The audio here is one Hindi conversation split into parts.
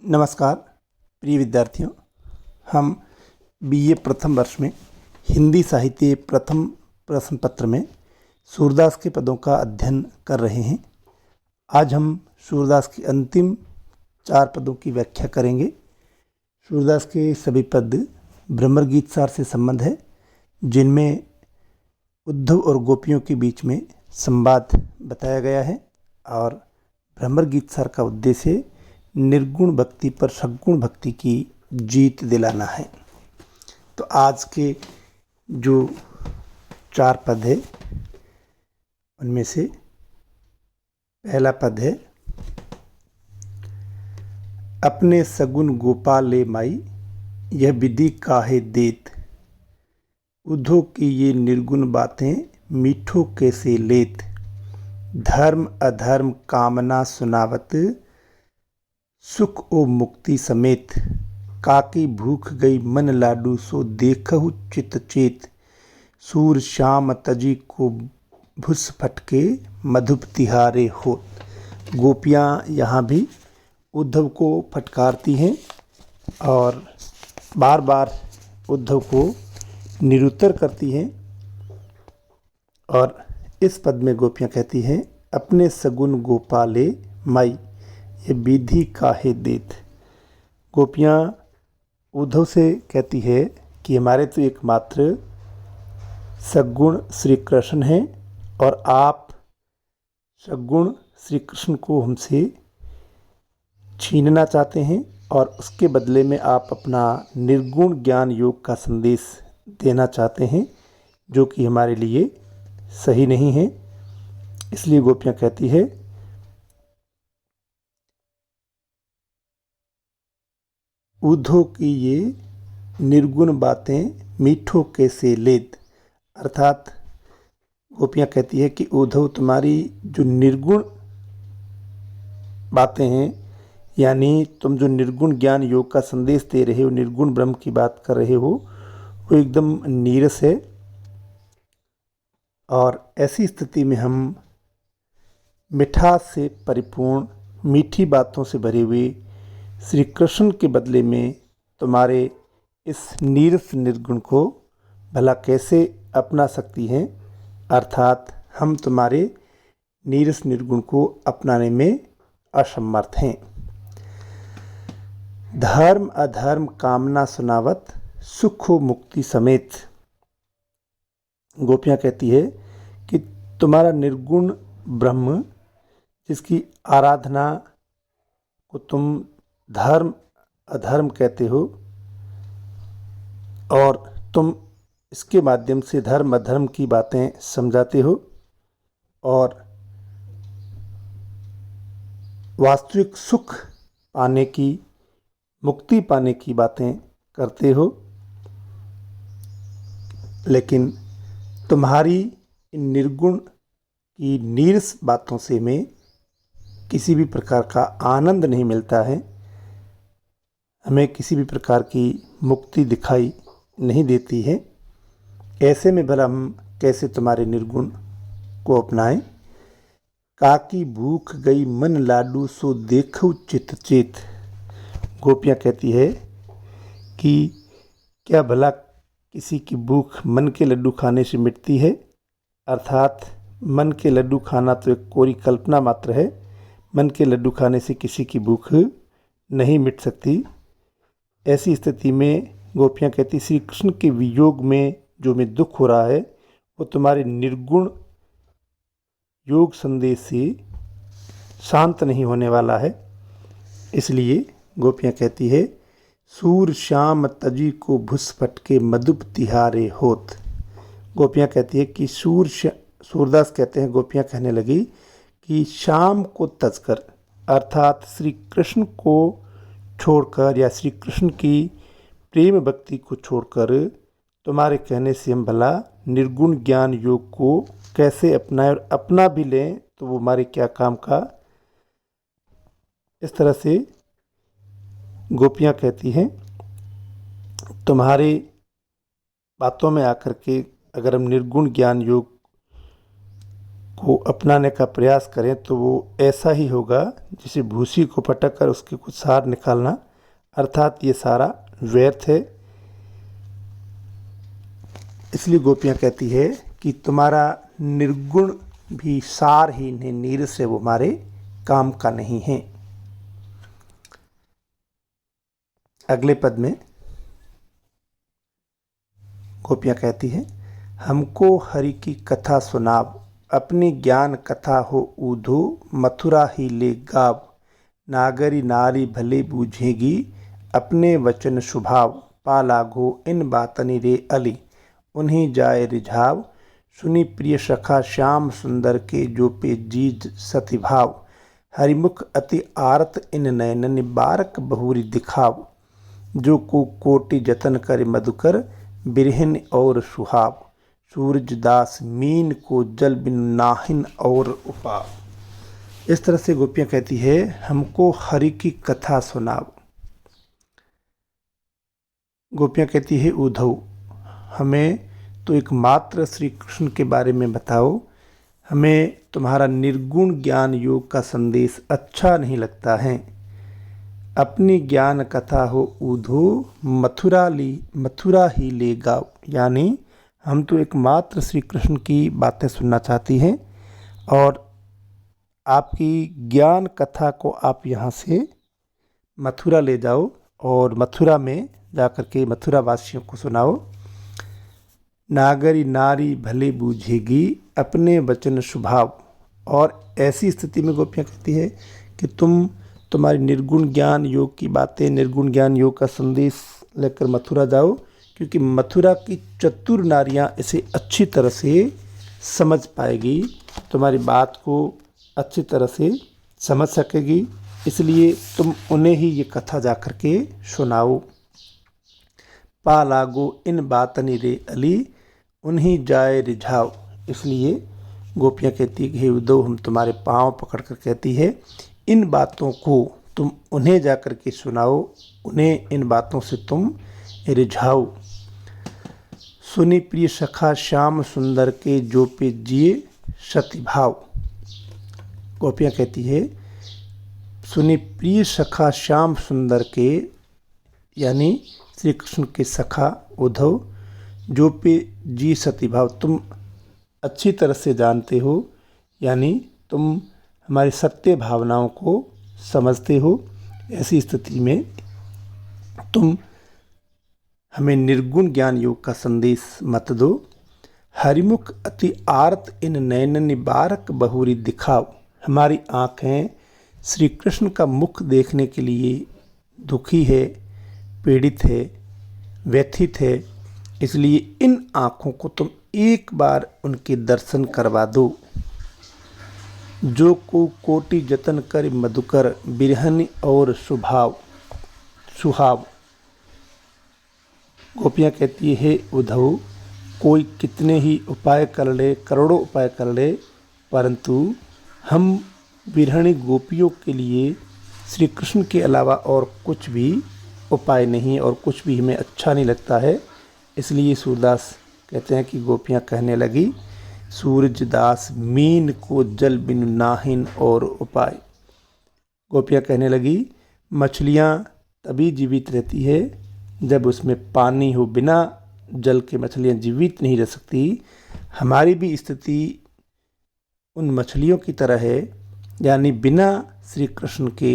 नमस्कार प्रिय विद्यार्थियों। हम बीए प्रथम वर्ष में हिंदी साहित्य प्रथम प्रश्न पत्र में सूरदास के पदों का अध्ययन कर रहे हैं। आज हम सूरदास के अंतिम 4 पदों की व्याख्या करेंगे। सूरदास के सभी पद भ्रमर गीत सार से संबंध है, जिनमें उद्धव और गोपियों के बीच में संवाद बताया गया है और भ्रमर गीत सार का उद्देश्य निर्गुण भक्ति पर सगुण भक्ति की जीत दिलाना है। तो आज के जो 4 पद है उनमें से पहला पद है, अपने सगुन गोपाले माई यह विधि काहे देत, उद्धव की ये निर्गुण बातें मीठो कैसे लेत, धर्म अधर्म कामना सुनावत सुख ओ मुक्ति समेत, काकी भूख गई मन लाडू सो देखहु चित चेत, सूर श्याम तजी को भुस फटके मधुप तिहारे होत। गोपियाँ यहाँ भी उद्धव को फटकारती हैं और बार बार उद्धव को निरुत्तर करती हैं। और इस पद में गोपियाँ कहती हैं, अपने सगुन गोपाले माई ये विधि काहे देत। गोपियाँ उद्धव से कहती है कि हमारे तो एकमात्र सगुण श्री कृष्ण हैं और आप सगुण श्री कृष्ण को हमसे छीनना चाहते हैं और उसके बदले में आप अपना निर्गुण ज्ञान योग का संदेश देना चाहते हैं, जो कि हमारे लिए सही नहीं है। इसलिए गोपियाँ कहती है, उद्धव की ये निर्गुण बातें मीठो कैसे लेत। अर्थात गोपियाँ कहती है कि उद्धव तुम्हारी जो निर्गुण बातें हैं, यानी तुम जो निर्गुण ज्ञान योग का संदेश दे रहे हो, निर्गुण ब्रह्म की बात कर रहे हो, वो एकदम नीरस है। और ऐसी स्थिति में हम मिठास से परिपूर्ण मीठी बातों से भरे हुए श्री कृष्ण के बदले में तुम्हारे इस नीरस निर्गुण को भला कैसे अपना सकती हैं। अर्थात हम तुम्हारे नीरस निर्गुण को अपनाने में असमर्थ हैं। धर्म अधर्म कामना सुनावत सुख हो मुक्ति समेत। गोपियाँ कहती है कि तुम्हारा निर्गुण ब्रह्म, जिसकी आराधना को तुम धर्म अधर्म कहते हो और तुम इसके माध्यम से धर्म अधर्म की बातें समझाते हो और वास्तविक सुख पाने की, मुक्ति पाने की बातें करते हो, लेकिन तुम्हारी इन निर्गुण की नीरस बातों से में किसी भी प्रकार का आनंद नहीं मिलता है, हमें किसी भी प्रकार की मुक्ति दिखाई नहीं देती है। ऐसे में भला हम कैसे तुम्हारे निर्गुण को अपनाएं। काकी भूख गई मन लाडू सो देखो चित चेत। गोपियाँ कहती है कि क्या भला किसी की भूख मन के लड्डू खाने से मिटती है। अर्थात मन के लड्डू खाना तो एक कोरी कल्पना मात्र है, मन के लड्डू खाने से किसी की भूख नहीं मिट सकती। ऐसी स्थिति में गोपियाँ कहती, श्री कृष्ण के वियोग में जो मैं दुख हो रहा है वो तुम्हारे निर्गुण योग संदेश से शांत नहीं होने वाला है। इसलिए गोपियाँ कहती है, सूर श्याम तजी को भुस फटके मधुप तिहारे होत। गोपियाँ कहती है कि सूरदास कहते हैं, गोपियाँ कहने लगी कि शाम को तजकर, अर्थात श्री कृष्ण को छोड़कर या श्री कृष्ण की प्रेम भक्ति को छोड़कर तुम्हारे कहने से हम भला निर्गुण ज्ञान योग को कैसे अपनाएं और अपना भी लें तो वो हमारे क्या काम का। इस तरह से गोपियाँ कहती हैं, तुम्हारे बातों में आकर के अगर हम निर्गुण ज्ञान योग को अपनाने का प्रयास करें तो वो ऐसा ही होगा जैसे भूसी को पटक कर उसके कुछ सार निकालना, अर्थात ये सारा व्यर्थ है। इसलिए गोपियाँ कहती है कि तुम्हारा निर्गुण भी सारहीन है, नीरस है, वो हमारे काम का नहीं है। अगले पद में गोपियाँ कहती है, हमको हरि की कथा सुनाव, अपनी ज्ञान कथा हो ऊधो, मथुरा ही ले गाव, नागरी नारी भले बूझेगी, अपने वचन शुभाव, पा लागो इन बातनि रे अली, उन्हीं जाए रिझाव, सुनी प्रिय सखा श्याम सुंदर के, जो पे जीज सतिभाव, हरिमुख अति आरत इन नयननि, बारक बहुरी दिखाव, जो को कोटि जतन कर मधुकर, बिरहिन और सुहाव, सूरजदास मीन को जल बिन नाहिन और उपाव। इस तरह से गोपियाँ कहती है, हमको हरि की कथा सुनाओ। गोपियाँ कहती है, उद्धव हमें तो एकमात्र श्री कृष्ण के बारे में बताओ, हमें तुम्हारा निर्गुण ज्ञान योग का संदेश अच्छा नहीं लगता है। अपनी ज्ञान कथा हो ऊधो, मथुरा ही ले गाओ, यानी हम तो एकमात्र श्री कृष्ण की बातें सुनना चाहती हैं और आपकी ज्ञान कथा को आप यहाँ से मथुरा ले जाओ और मथुरा में जाकर के मथुरा वासियों को सुनाओ। नागरी नारी भले बूझेगी, अपने वचन शुभाव। और ऐसी स्थिति में गोपियाँ कहती है कि तुम्हारी निर्गुण ज्ञान योग की बातें, निर्गुण ज्ञान योग का संदेश लेकर मथुरा जाओ, क्योंकि मथुरा की चतुर नारियां इसे अच्छी तरह से समझ पाएगी, तुम्हारी बात को अच्छी तरह से समझ सकेगी, इसलिए तुम उन्हें ही ये कथा जा कर के सुनाओ। पा लागो इन बातनि रे अली, उन्हीं जाए रिझाव। इसलिए गोपियाँ कहती है, हे उद्धव हम तुम्हारे पाँव पकड़ कर कहती है, इन बातों को तुम उन्हें जा कर के सुनाओ, उन्हें इन बातों से तुम रिझाओ। सुनी प्रिय सखा श्याम सुंदर के, जो पे जिए सतिभाव। गोपियाँ कहती है, सुनी प्रिय सखा श्याम सुंदर के, यानी श्री कृष्ण के सखा उद्धव, जो पे जी सतिभाव, तुम अच्छी तरह से जानते हो, यानी तुम हमारी सत्य भावनाओं को समझते हो। ऐसी स्थिति में तुम हमें निर्गुण ज्ञान योग का संदेश मत दो। हरिमुख अति आर्त इन नयननि, बारक बहुरी दिखाव। हमारी आँखें श्री कृष्ण का मुख देखने के लिए दुखी है, पीड़ित है, व्यथित है, इसलिए इन आँखों को तुम एक बार उनके दर्शन करवा दो। जो को कोटि जतन कर मधुकर, बिरहन और सुहाव। गोपियाँ कहती है, उद्धव कोई कितने ही उपाय कर ले, करोड़ों उपाय कर ले, परंतु हम बिरहणी गोपियों के लिए श्री कृष्ण के अलावा और कुछ भी उपाय नहीं और कुछ भी हमें अच्छा नहीं लगता है। इसलिए सूरदास कहते हैं कि गोपियाँ कहने लगी, सूरजदास मीन को जल बिन नाहिन और उपाय। गोपियाँ कहने लगी, मछलियाँ तभी जीवित रहती है जब उसमें पानी हो, बिना जल के मछलियाँ जीवित नहीं रह सकती। हमारी भी स्थिति उन मछलियों की तरह है, यानी बिना श्री कृष्ण के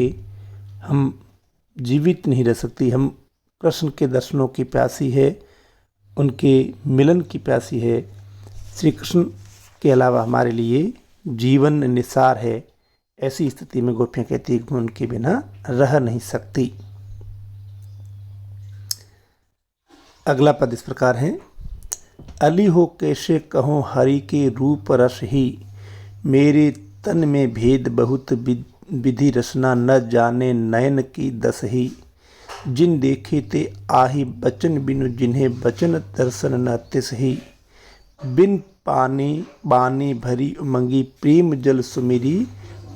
हम जीवित नहीं रह सकती। हम कृष्ण के दर्शनों की प्यासी है, उनके मिलन की प्यासी है। श्री कृष्ण के अलावा हमारे लिए जीवन निसार है। ऐसी स्थिति में गोपियाँ कहती है कि मैं उनके बिना रह नहीं सकती। अगला पद इस प्रकार है, अली हो कैसे कहूँ हरि के रूप रस ही, मेरे तन में भेद बहुत विधि रसना, न जाने नयन की दस ही, जिन देखे ते आही बचन बिनु, जिन्हें बचन दर्शन न तिस ही, बिन पानी बानी भरी उमंगी, प्रेम जल सुमिरी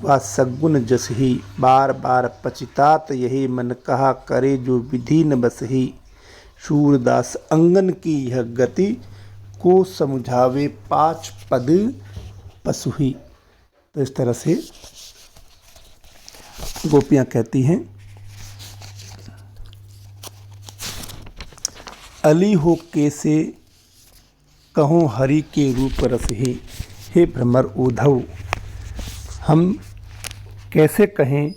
व सगुन जस ही, बार बार पचितात यही मन, कहा करे जो विधि न बस ही, सूरदास अंगन की यह गति, को समझावे पाँच पद पसुही। तो इस तरह से गोपियाँ कहती हैं, अली हो कैसे कहूँ हरि के रूप रस ही, हे भ्रमर उद्धव। हम कैसे कहें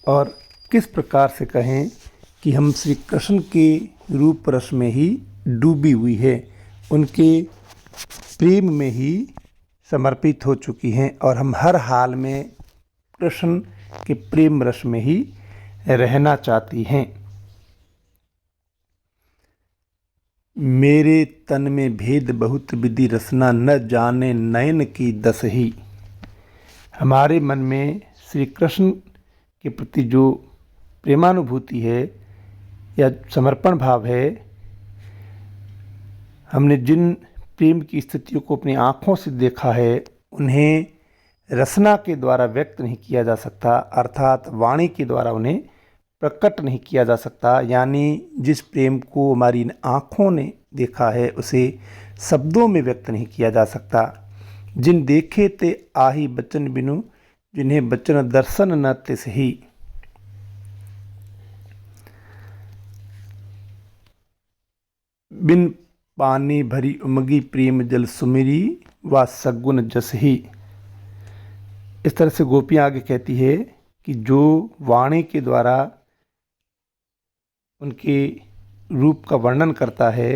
और किस प्रकार से कहें कि हम श्री कृष्ण के रूप रस में ही डूबी हुई है, उनके प्रेम में ही समर्पित हो चुकी हैं और हम हर हाल में कृष्ण के प्रेम रस में ही रहना चाहती हैं। मेरे तन में भेद बहुत विधि रसना, न जाने नयन की दस ही। हमारे मन में श्री कृष्ण के प्रति जो प्रेमानुभूति है या समर्पण भाव है, हमने जिन प्रेम की स्थितियों को अपनी आँखों से देखा है, उन्हें रसना के द्वारा व्यक्त नहीं किया जा सकता, अर्थात वाणी के द्वारा उन्हें प्रकट नहीं किया जा सकता। यानी जिस प्रेम को हमारी इन आँखों ने देखा है, उसे शब्दों में व्यक्त नहीं किया जा सकता। जिन देखे ते आही बचन बिनु, जिन्हें बचन दर्शन न तिस ही। बिन पानी भरी उमगी, प्रेम जल सुमिरी व सगुन जस ही। इस तरह से गोपियाँ आगे कहती है कि जो वाणी के द्वारा उनके रूप का वर्णन करता है,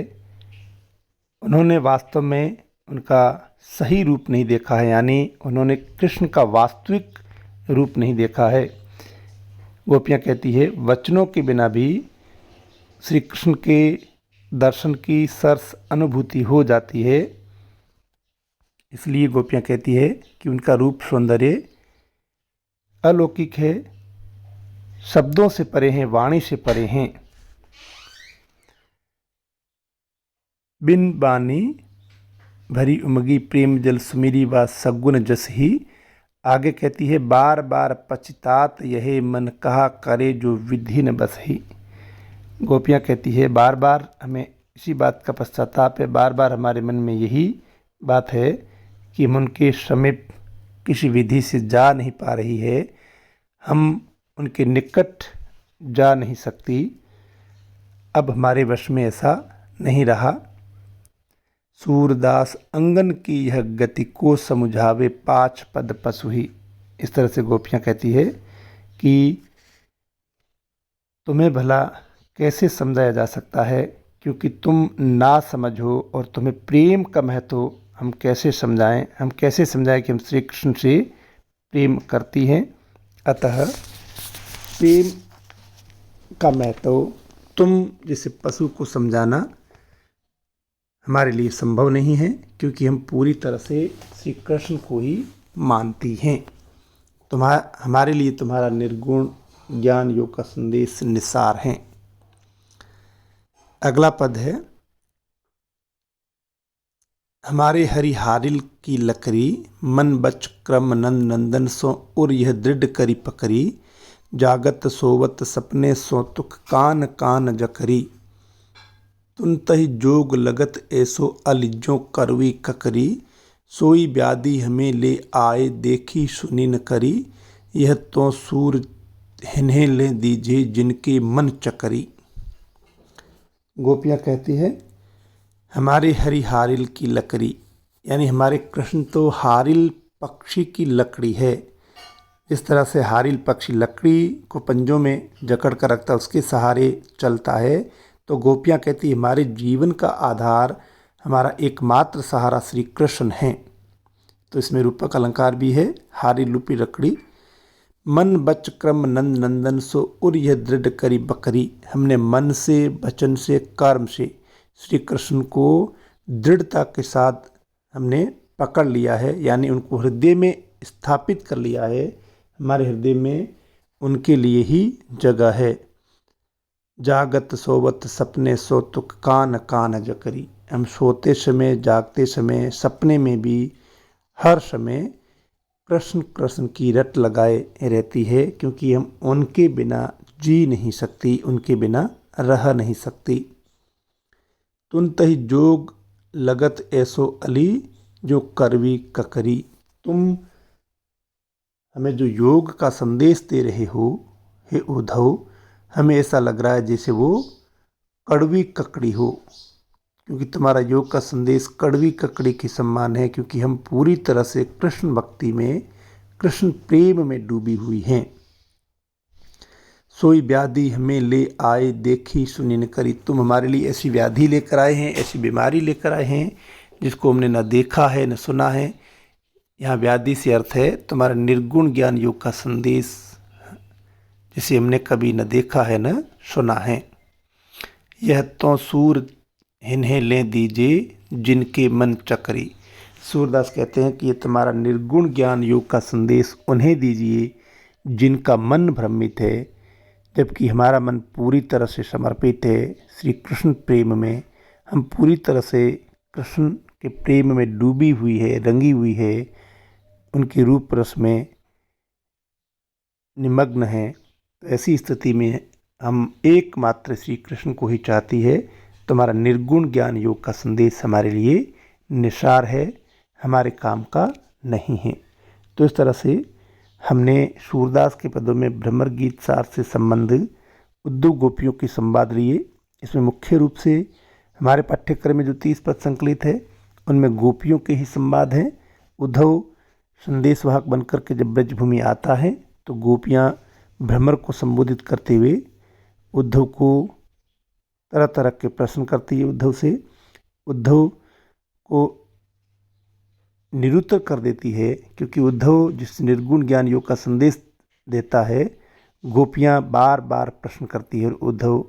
उन्होंने वास्तव में उनका सही रूप नहीं देखा है, यानी उन्होंने कृष्ण का वास्तविक रूप नहीं देखा है। गोपियाँ कहती है, वचनों के बिना भी श्री कृष्ण के दर्शन की सरस अनुभूति हो जाती है। इसलिए गोपियाँ कहती है कि उनका रूप सौंदर्य अलौकिक है, शब्दों से परे हैं, वाणी से परे हैं। बिन बानी भरी उमगी, प्रेम जल सुमिरी व सगुन जस ही। आगे कहती है, बार बार पछतात यह मन, कहा करे जो विधि न बस ही। गोपियाँ कहती है, बार बार हमें इसी बात का पश्चाताप है, बार बार हमारे मन में यही बात है कि हम उनके समीप किसी विधि से जा नहीं पा रही है, हम उनके निकट जा नहीं सकती। अब हमारे वश में ऐसा नहीं रहा। सूरदास अंगन की यह गति को समुझावे, पाँच पद पशु ही। इस तरह से गोपियाँ कहती है कि तुम्हें भला कैसे समझाया जा सकता है, क्योंकि तुम ना समझो और तुम्हें प्रेम का महत्व हम कैसे समझाएं, हम कैसे समझाएं कि हम श्री कृष्ण से प्रेम करती हैं। अतः प्रेम का महत्व तुम जैसे पशु को समझाना हमारे लिए संभव नहीं है, क्योंकि हम पूरी तरह से श्री कृष्ण को ही मानती हैं। हमारे लिए तुम्हारा निर्गुण ज्ञान योग का संदेश निसार है। अगला पद है, हमारे हरिहारिल की लकड़ी, मन बच क्रम नंद नंदन सो उर यह दृढ़ करी पकड़ी, जागत सोवत सपने सो तुक कान कान जकरी, तुन तहि जोग लगत ऐसो अलिजो करवी ककरी, सोई व्याधि हमें ले आए देखी सुनी न करी, यह तो सूर हिन्हें ले दीजिए जिनके मन चकरी। गोपियाँ कहती है, हमारे हरिहारिल की लकड़ी, यानी हमारे कृष्ण तो हारिल पक्षी की लकड़ी है। इस तरह से हारिल पक्षी लकड़ी को पंजों में जकड़ कर रखता है, उसके सहारे चलता है। तो गोपियाँ कहती है, हमारे जीवन का आधार, हमारा एकमात्र सहारा श्री कृष्ण हैं। तो इसमें रूपक अलंकार भी है, हारिल रूपी लकड़ी। मन बच क्रम नंद नंदन सो उर यह दृढ़ करी बकरी, हमने मन से, वचन से, कर्म से श्री कृष्ण को दृढ़ता के साथ हमने पकड़ लिया है, यानी उनको हृदय में स्थापित कर लिया है। हमारे हृदय में उनके लिए ही जगह है। जागत सोवत सपने सो तुक कान कान जकरी, हम सोते समय, जागते समय, सपने में भी हर समय कृष्ण कृष्ण की रट लगाए रहती है, क्योंकि हम उनके बिना जी नहीं सकती, उनके बिना रह नहीं सकती। तुन तहि जोग लगत ऐसो अली, जो करवी ककरी, तुम हमें जो योग का संदेश दे रहे हो हे उद्धव, हमें ऐसा लग रहा है जैसे वो कड़वी ककड़ी हो, क्योंकि तुम्हारा योग का संदेश कड़वी ककड़ी के समान है, क्योंकि हम पूरी तरह से कृष्ण भक्ति में, कृष्ण प्रेम में डूबी हुई हैं। सोई व्याधि हमें ले आए, देखी सुनी न करी। तुम हमारे लिए ऐसी व्याधि लेकर आए हैं, ऐसी बीमारी लेकर आए हैं जिसको हमने न देखा है न सुना है। यहाँ व्याधि से अर्थ है तुम्हारा निर्गुण ज्ञान योग का संदेश, जिसे हमने कभी न देखा है न सुना है। यह तो सूर इन्हें ले दीजिए जिनके मन चकरी। सूरदास कहते हैं कि ये तुम्हारा निर्गुण ज्ञान योग का संदेश उन्हें दीजिए जिनका मन भ्रमित है, जबकि हमारा मन पूरी तरह से समर्पित है श्री कृष्ण प्रेम में। हम पूरी तरह से कृष्ण के प्रेम में डूबी हुई है, रंगी हुई है, उनके रूप रस में निमग्न है। तो ऐसी स्थिति में हम एकमात्र श्री कृष्ण को ही चाहती है। तुम्हारा निर्गुण ज्ञान योग का संदेश हमारे लिए निसार है, हमारे काम का नहीं है। तो इस तरह से हमने सूरदास के पदों में भ्रमर गीत सार से संबंध उद्धव गोपियों की संवाद लिए। इसमें मुख्य रूप से हमारे पाठ्यक्रम में जो 30 पद संकलित है उनमें गोपियों के ही संवाद हैं। उद्धव संदेशवाहक बनकर के जब ब्रजभूमि आता है तो गोपियाँ भ्रमर को संबोधित करते हुए उद्धव को तरह तरह के प्रश्न करती है। उद्धव से उद्धव को निरुत्तर कर देती है, क्योंकि उद्धव जिस निर्गुण ज्ञान योग का संदेश देता है, गोपियाँ बार बार प्रश्न करती है और उद्धव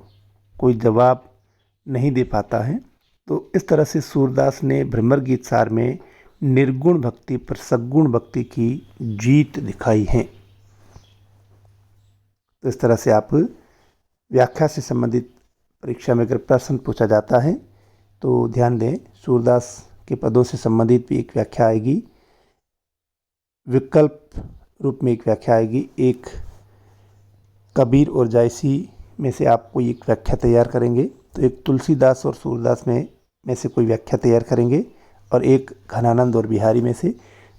कोई जवाब नहीं दे पाता है। तो इस तरह से सूरदास ने भ्रमर गीत सार में निर्गुण भक्ति पर सद्गुण भक्ति की जीत दिखाई है। तो इस तरह से आप व्याख्या से संबंधित परीक्षा में अगर प्रश्न पूछा जाता है तो ध्यान दें, सूरदास के पदों से संबंधित भी एक व्याख्या आएगी, विकल्प रूप में एक व्याख्या आएगी। एक कबीर और जायसी में से आप कोई एक व्याख्या तैयार करेंगे, तो एक तुलसीदास और सूरदास में से कोई व्याख्या तैयार करेंगे, और एक घनानंद और बिहारी में से।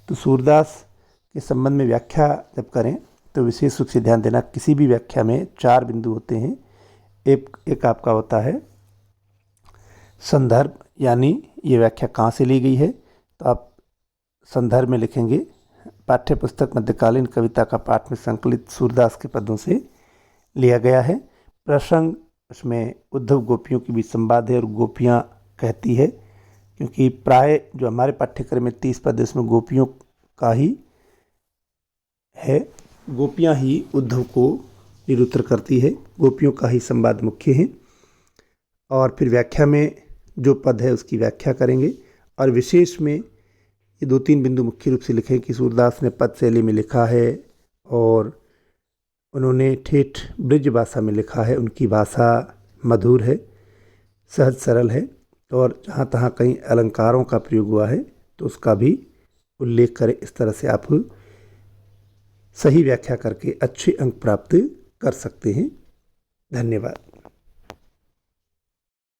तो सूरदास के संबंध में व्याख्या जब करें तो विशेष रूप से ध्यान देना, किसी भी व्याख्या में 4 बिंदु होते हैं। एक आपका होता है संदर्भ, यानी ये व्याख्या कहाँ से ली गई है, तो आप संदर्भ में लिखेंगे पाठ्य पुस्तक मध्यकालीन कविता का पाठ में संकलित सूरदास के पदों से लिया गया है। प्रसंग, उसमें उद्धव गोपियों की भी संवाद है और गोपियाँ कहती है, क्योंकि प्राय जो हमारे पाठ्यक्रम में 30 पद इसमें गोपियों का ही है, गोपियाँ ही उद्धव को निरुत्तर करती है, गोपियों का ही संवाद मुख्य है। और फिर व्याख्या में जो पद है उसकी व्याख्या करेंगे, और विशेष में ये 2-3 बिंदु मुख्य रूप से लिखें कि सूरदास ने पद शैली में लिखा है और उन्होंने ठेठ ब्रज भाषा में लिखा है। उनकी भाषा मधुर है, सहज सरल है, और जहाँ तहाँ कहीं अलंकारों का प्रयोग हुआ है तो उसका भी उल्लेख करें। इस तरह से आप सही व्याख्या करके अच्छे अंक प्राप्त कर सकते हैं। धन्यवाद।